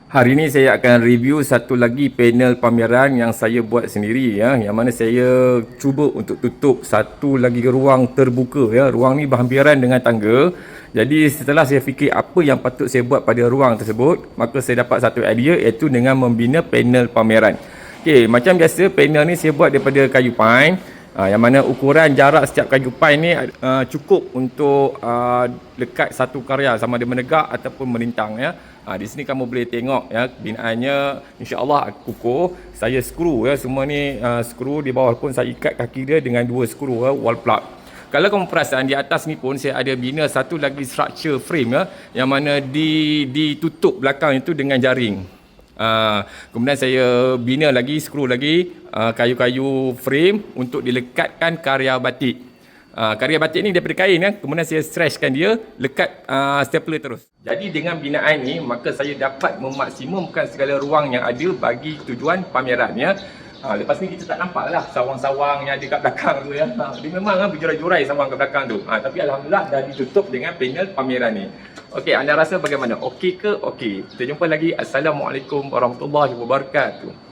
Hari ini saya akan review satu lagi panel pameran yang saya buat sendiri ya, yang mana saya cuba untuk tutup satu lagi ruang terbuka ya. Ruang ni berhampiran dengan tangga. Jadi setelah saya fikir apa yang patut saya buat pada ruang tersebut, maka saya dapat satu idea iaitu dengan membina panel pameran. Okey, macam biasa panel ni saya buat daripada kayu pine. Yang mana ukuran jarak setiap kayu pine ni cukup untuk lekat satu karya sama ada menegak ataupun melintang ya. Di sini kamu boleh tengok ya binaannya, insya-Allah kukuh. Saya skru ya, semua ni skru di bawah pun saya ikat kaki dia dengan dua skru ya, wall plug. Kalau kamu perasan di atas ni pun saya ada bina satu lagi structure frame ya, yang mana ditutup belakang itu dengan jaring. Kemudian saya bina lagi, skru lagi kayu-kayu frame untuk dilekatkan karya batik. Karya batik ni daripada kain ya. Kemudian saya stretchkan dia, lekat stapler terus. Jadi dengan binaan ni maka saya dapat memaksimumkan segala ruang yang ada bagi tujuan pameran ya. Lepas ni kita tak nampak lah sawang-sawang yang ada kat belakang tu ya. Dia memang berjurai-jurai sawang kat belakang tu. Tapi alhamdulillah dah ditutup dengan panel pameran ni. Okey, anda rasa bagaimana? Okey ke? Okey. Kita jumpa lagi. Assalamualaikum warahmatullahi wabarakatuh.